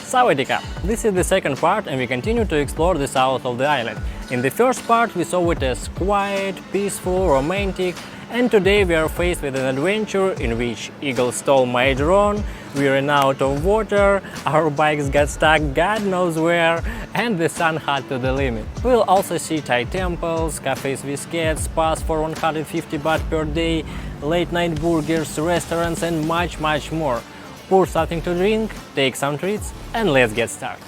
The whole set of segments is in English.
Sawadee-ka! This is the second part and we continue to explore the south of the island. In the first part we saw it as quiet, peaceful, romantic, and today we are faced with an adventure in which eagles stole my drone, we ran out of water, our bikes got stuck God knows where, and the sun hot to the limit. We'll also see Thai temples, cafes with cats, spas for 150 baht per day, late night burgers, restaurants and much more. Pour something to drink, take some treats, and let's get started.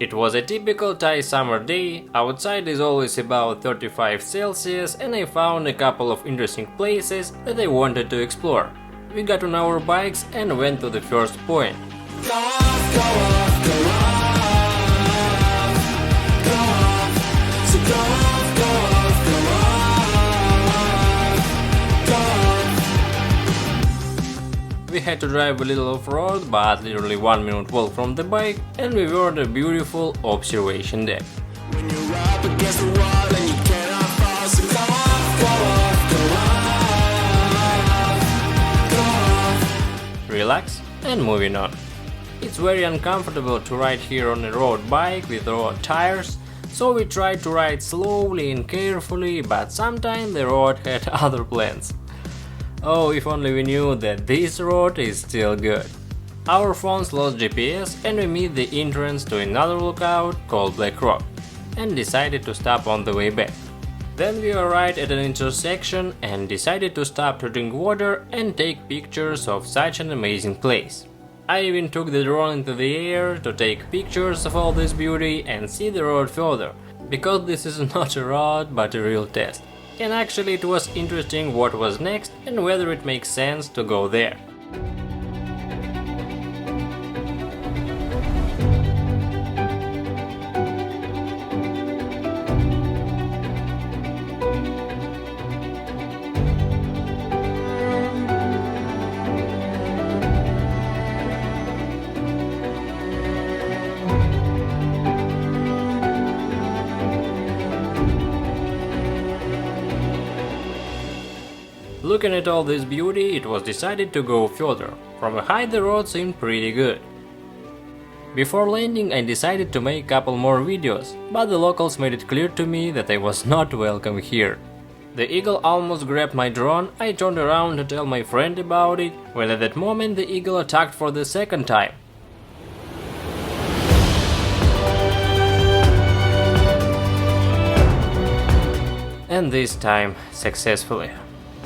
It was a typical Thai summer day, outside is always about 35 Celsius and I found a couple of interesting places that I wanted to explore. We got on our bikes and went to the first point. Go off, go off, go off, go off, so go off, go off, go off, go off. We had to drive a little off-road, but literally 1 minute walk from the bike, and we were on a beautiful observation deck. When you're up against the wall and you cannot fall, so go off, go off, go off, go off. Relax and moving on. It's very uncomfortable to ride here on a road bike with road tires, so we tried to ride slowly and carefully, but sometimes the road had other plans. Oh, if only we knew that this road is still good. Our phones lost GPS and we missed the entrance to another lookout called Black Rock and decided to stop on the way back. Then we arrived at an intersection and decided to stop to drink water and take pictures of such an amazing place. I even took the drone into the air to take pictures of all this beauty and see the road further, because this is not a road but a real test. And actually it was interesting what was next and whether it makes sense to go there. Looking at all this beauty, it was decided to go further. From a height the road seemed pretty good. Before landing I decided to make a couple more videos, but the locals made it clear to me that I was not welcome here. The eagle almost grabbed my drone, I turned around to tell my friend about it, when at that moment the eagle attacked for the second time. And this time successfully.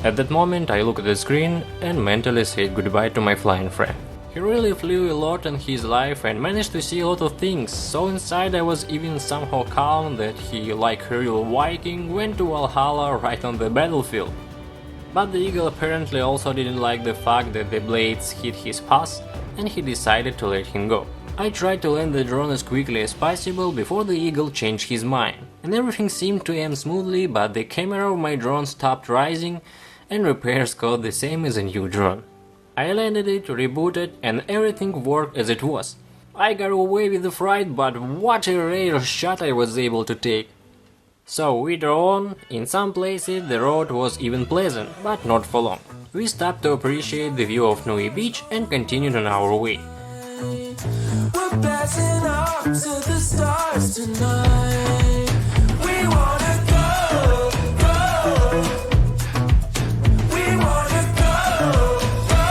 At that moment I looked at the screen and mentally said goodbye to my flying friend. He really flew a lot in his life and managed to see a lot of things, so inside I was even somehow calm that he, like a real Viking, went to Valhalla right on the battlefield. But the eagle apparently also didn't like the fact that the blades hit his paws and he decided to let him go. I tried to land the drone as quickly as possible before the eagle changed his mind, and everything seemed to end smoothly, but the camera of my drone stopped rising and repairs code the same as a new drone. I landed it, rebooted, and everything worked as it was. I got away with the fright, but what a rare shot I was able to take. So we drove on. In some places the road was even pleasant, but not for long. We stopped to appreciate the view of Nai Beach and continued on our way. We're passing off to the stars tonight. We wanna go, go. We wanna go, go.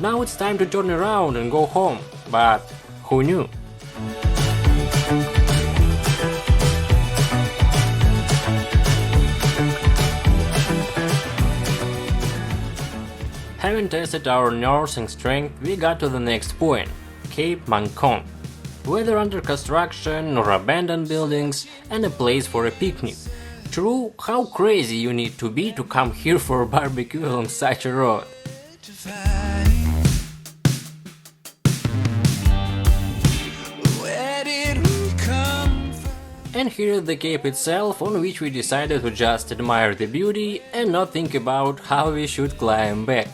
Now it's time to turn around and go home, but who knew? Having tested our nerves and strength, we got to the next point, Cape Mangkon. Whether under construction or abandoned buildings and a place for a picnic. True, how crazy you need to be to come here for a barbecue along such a road. And here is the cape itself, on which we decided to just admire the beauty and not think about how we should climb back.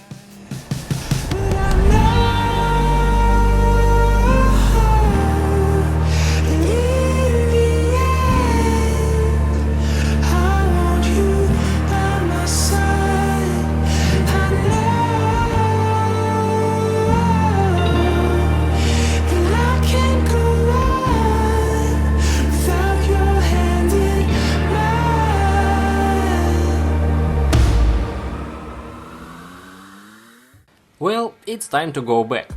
Well, it's time to go back.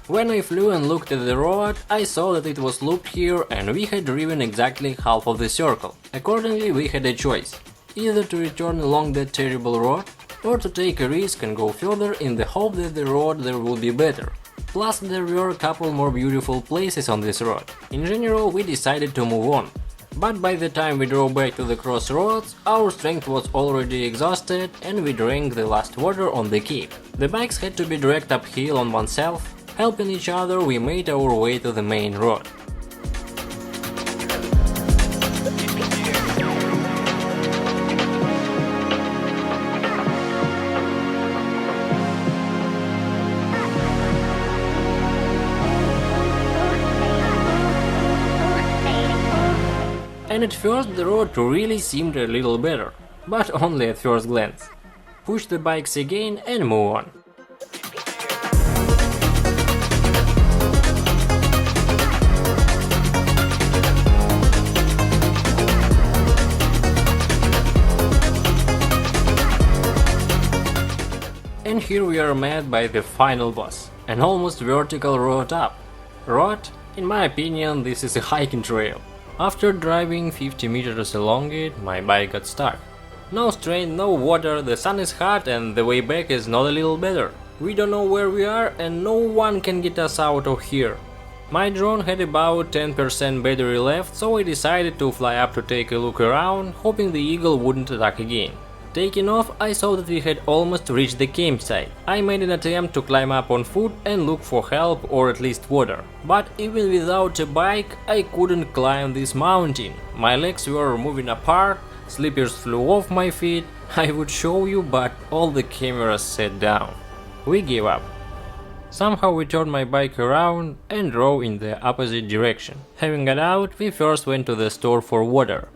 When I flew and looked at the road, I saw that it was looped here and we had driven exactly half of the circle. Accordingly, we had a choice, either to return along that terrible road, or to take a risk and go further in the hope that the road there will be better. Plus, there were a couple more beautiful places on this road. In general, we decided to move on. But by the time we drove back to the crossroads, our strength was already exhausted and we drank the last water on the cape. The bikes had to be dragged uphill on oneself. Helping each other, we made our way to the main road. And at first the road really seemed a little better, but only at first glance. Push the bikes again and move on. And here we are met by the final boss, an almost vertical road up. Road? In my opinion, this is a hiking trail. After driving 50 meters along it, my bike got stuck. No strain, no water, the sun is hot and the way back is not a little better. We don't know where we are and no one can get us out of here. My drone had about 10% battery left, so I decided to fly up to take a look around, hoping the eagle wouldn't attack again. Taking off, I saw that we had almost reached the campsite. I made an attempt to climb up on foot and look for help or at least water. But even without a bike, I couldn't climb this mountain. My legs were moving apart, slippers flew off my feet. I would show you, but all the cameras sat down. We gave up. Somehow we turned my bike around and drove in the opposite direction. Having got out, we first went to the store for water.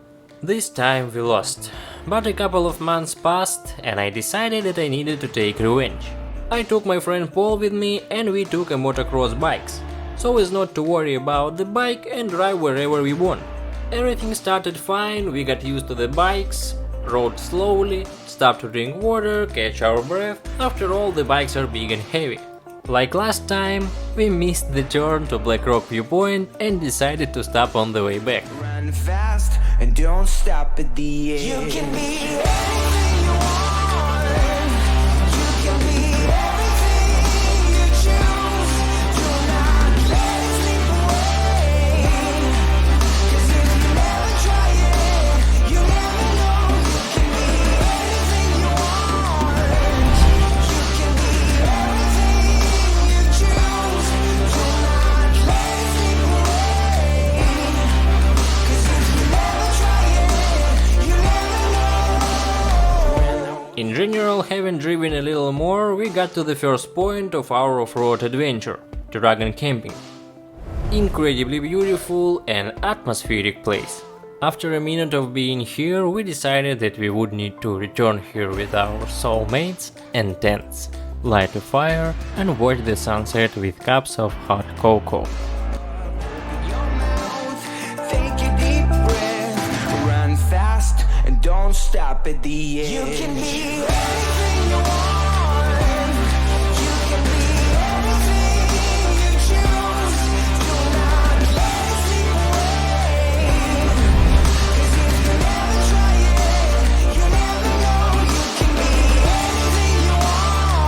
This time we lost, but a couple of months passed and I decided that I needed to take revenge. I took my friend Paul with me and we took a motocross bikes, so as not to worry about the bike and drive wherever we want. Everything started fine, we got used to the bikes, rode slowly, stopped to drink water, catch our breath. After all, the bikes are big and heavy. Like last time, we missed the turn to Black Rock Viewpoint and decided to stop on the way back. Run fast and don't stop at the edge. You can be anything you want. You can be everything you choose. Do not let it slip away. 'Cause if you never try it, you never know. You can be anything you want. You can be everything you choose. Do not let it slip away. 'Cause if you never try it, you never know. In general, having driven a little more, we got to the first point of our off-road adventure, Dragon Camping. Incredibly beautiful and atmospheric place. After a minute of being here, we decided that we would need to return here with our soulmates and tents, light a fire and watch the sunset with cups of hot cocoa. Your mouth, take a deep breath, run fast and don't stop at the edge. You can be anything you want. You can be anything you choose. Do not let it slip away. 'Cause if you never try it, you never know. You can be anything you want.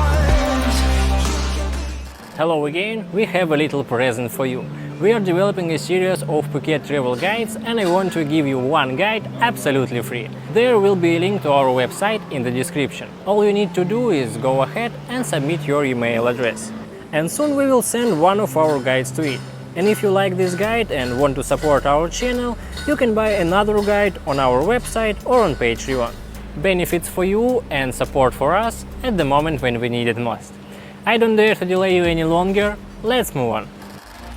Hello again, we have a little present for you. We are developing a series of Phuket travel guides and I want to give you one guide absolutely free. There will be a link to our website in the description. All you need to do is go ahead and submit your email address. And soon we will send one of our guides to it. And if you like this guide and want to support our channel, you can buy another guide on our website or on Patreon. Benefits for you and support for us at the moment when we need it most. I don't dare to delay you any longer, let's move on.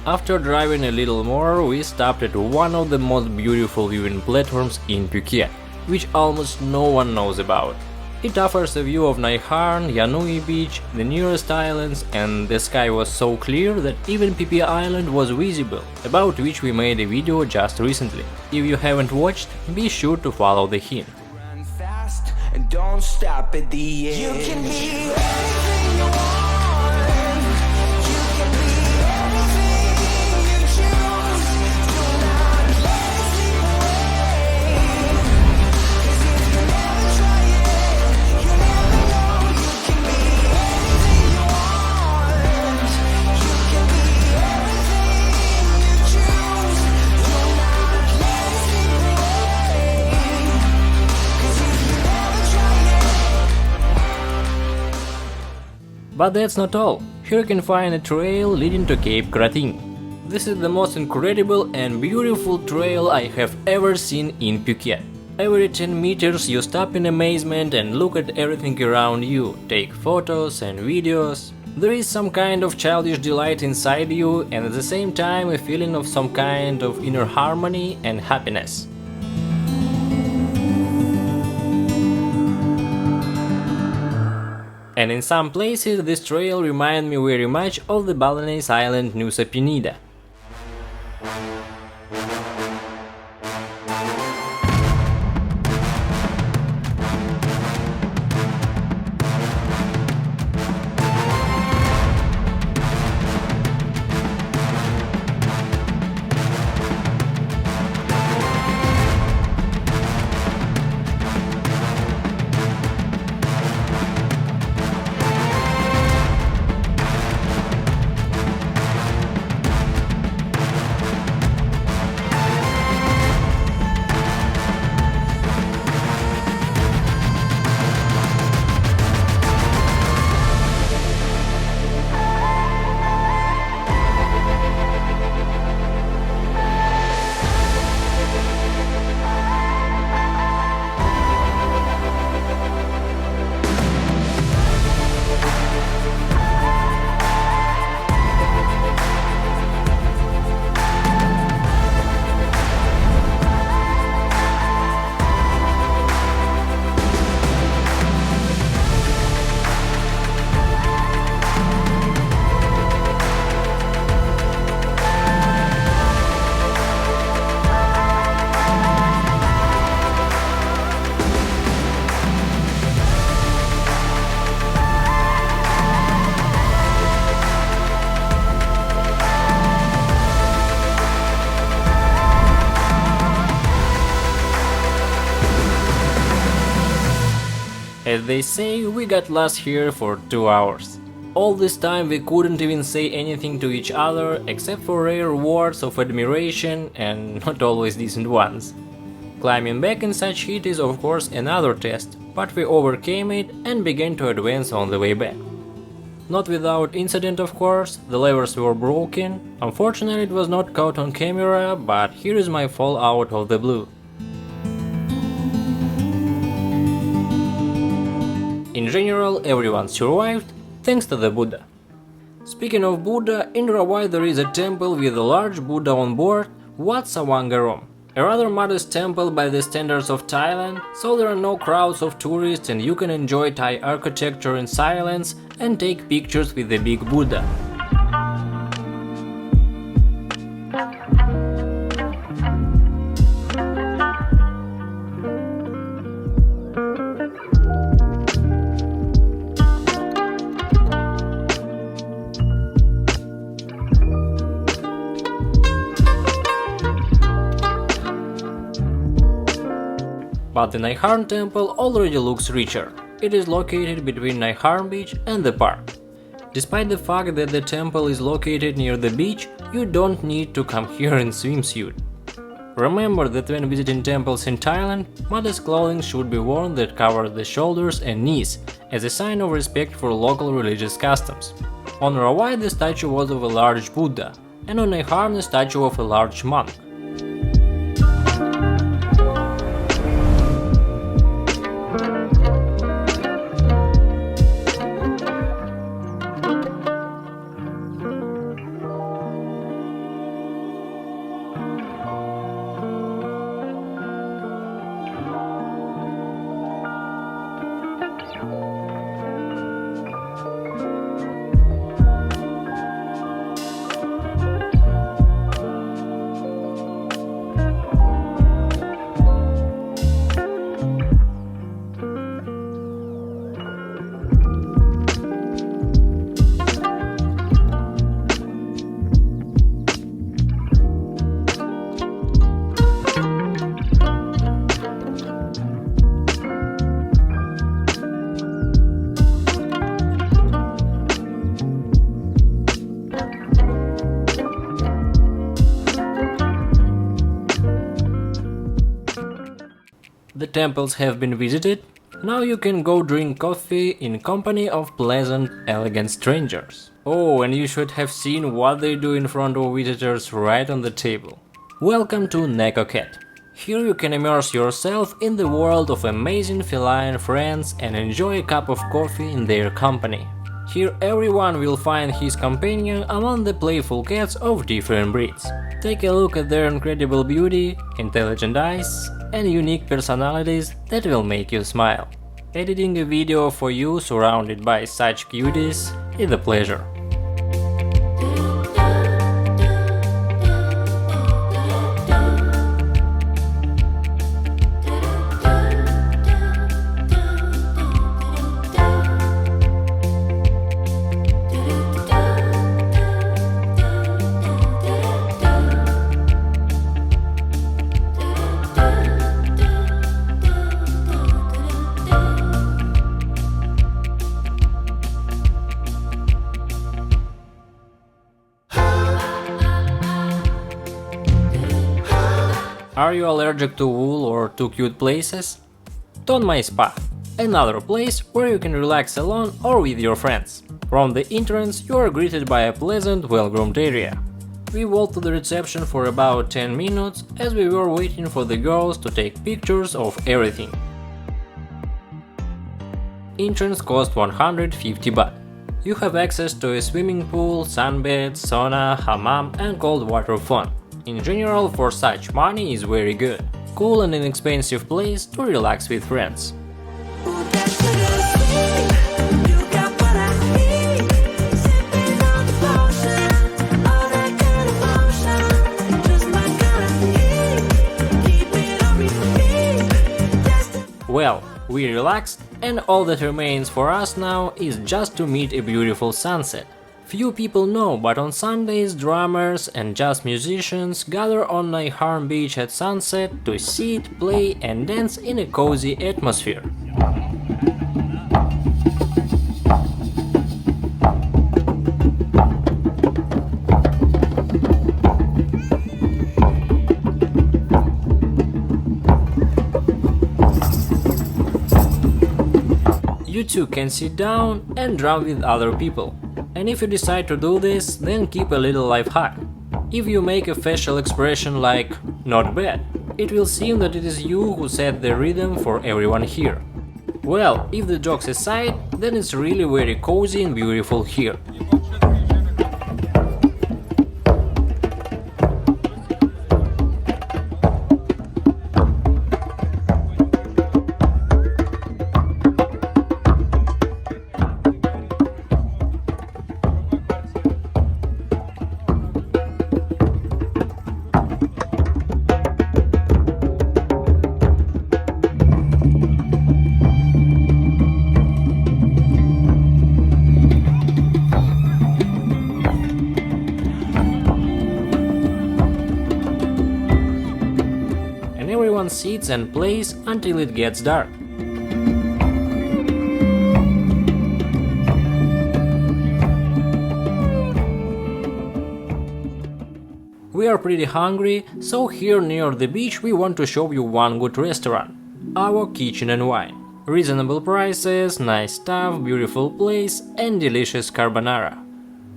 After driving a little more, we stopped at one of the most beautiful viewing platforms in Phuket, which almost no one knows about. It offers a view of Nai Harn, Yanui Beach, the nearest islands, and the sky was so clear that even Phi Phi Island was visible, about which we made a video just recently. If you haven't watched, be sure to follow the hint. Run fast and don't stop at the edge. You can be anything you want. But that's not all. Here you can find a trail leading to Cape Krating. This is the most incredible and beautiful trail I have ever seen in Phuket. Every 10 meters you stop in amazement and look at everything around you, take photos and videos. There is some kind of childish delight inside you and at the same time a feeling of some kind of inner harmony and happiness. And in some places this trail reminds me very much of the Balinese island Nusa Penida. As they say, we got lost here for 2 hours. All this time we couldn't even say anything to each other except for rare words of admiration and not always decent ones. Climbing back in such heat is of course another test, but we overcame it and began to advance on the way back. Not without incident of course, the levers were broken. Unfortunately it was not caught on camera, but here is my fall out of the blue. In general, everyone survived, thanks to the Buddha. Speaking of Buddha, in Rawai there is a temple with a large Buddha on board, Wat Sawang Arom. A rather modest temple by the standards of Thailand, so there are no crowds of tourists and you can enjoy Thai architecture in silence and take pictures with the big Buddha. But the Nai Harn Temple already looks richer. It is located between Nai Harn Beach and the park. Despite the fact that the temple is located near the beach, you don't need to come here in swimsuit. Remember that when visiting temples in Thailand, modest clothing should be worn that covers the shoulders and knees, as a sign of respect for local religious customs. On Rawai the statue was of a large Buddha, and on Nai Harn the statue of a large monk. The temples have been visited, Now you can go drink coffee in company of pleasant, elegant strangers. Oh, and you should have seen what they do in front of visitors right on the table. Welcome to Neko Cat. Here you can immerse yourself in the world of amazing feline friends and enjoy a cup of coffee in their company. Here everyone will find his companion among the playful cats of different breeds. Take a look at their incredible beauty, intelligent eyes, and unique personalities that will make you smile. Editing a video for you surrounded by such cuties is a pleasure. Are you allergic to wool or to cute places? To Mai Spa, another place where you can relax alone or with your friends. From the entrance you are greeted by a pleasant, well-groomed area. We walked to the reception for about 10 minutes as we were waiting for the girls to take pictures of everything. Entrance cost 150 baht. You have access to a swimming pool, sunbed, sauna, hammam and cold water fun. In general, for such money is very good. Cool and inexpensive place to relax with friends. Well, we relaxed and all that remains for us now is just to meet a beautiful sunset. Few people know, but on Sundays drummers and jazz musicians gather on Nai Harn Beach at sunset to sit, play and dance in a cozy atmosphere. You too can sit down and drum with other people. And if you decide to do this, then keep a little life hack. If you make a facial expression like "not bad", it will seem that it is you who set the rhythm for everyone here. Well, if the jokes aside, then it's really very cozy and beautiful here. Everyone sits and plays until it gets dark. We are pretty hungry, so here near the beach we want to show you one good restaurant, Avo Kitchen Wine. Reasonable prices, nice stuff, beautiful place and delicious carbonara.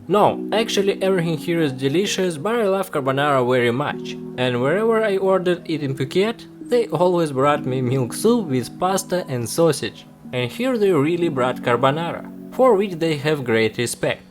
No, actually everything here is delicious, but I love carbonara very much. And wherever I ordered it in Phuket, they always brought me milk soup with pasta and sausage. And here they really brought carbonara, for which they have great respect.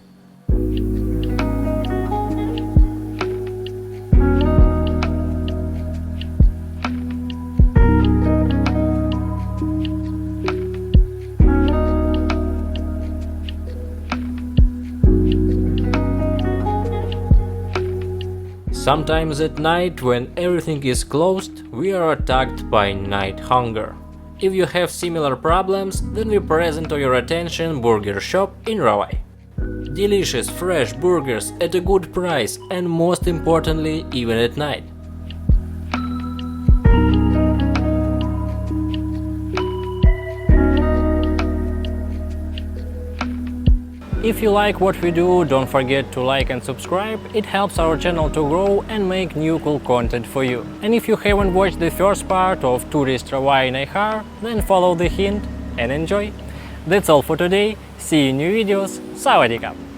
Sometimes at night, when everything is closed, we are attacked by night hunger. If you have similar problems, then we present to your attention burger shop in Rawai. Delicious fresh burgers at a good price and most importantly even at night. If you like what we do, don't forget to like and subscribe, it helps our channel to grow and make new cool content for you. And if you haven't watched the first part of Tourist Rawai and Hai Harn, then follow the hint and enjoy. That's all for today. See you in new videos. Sawadee krap.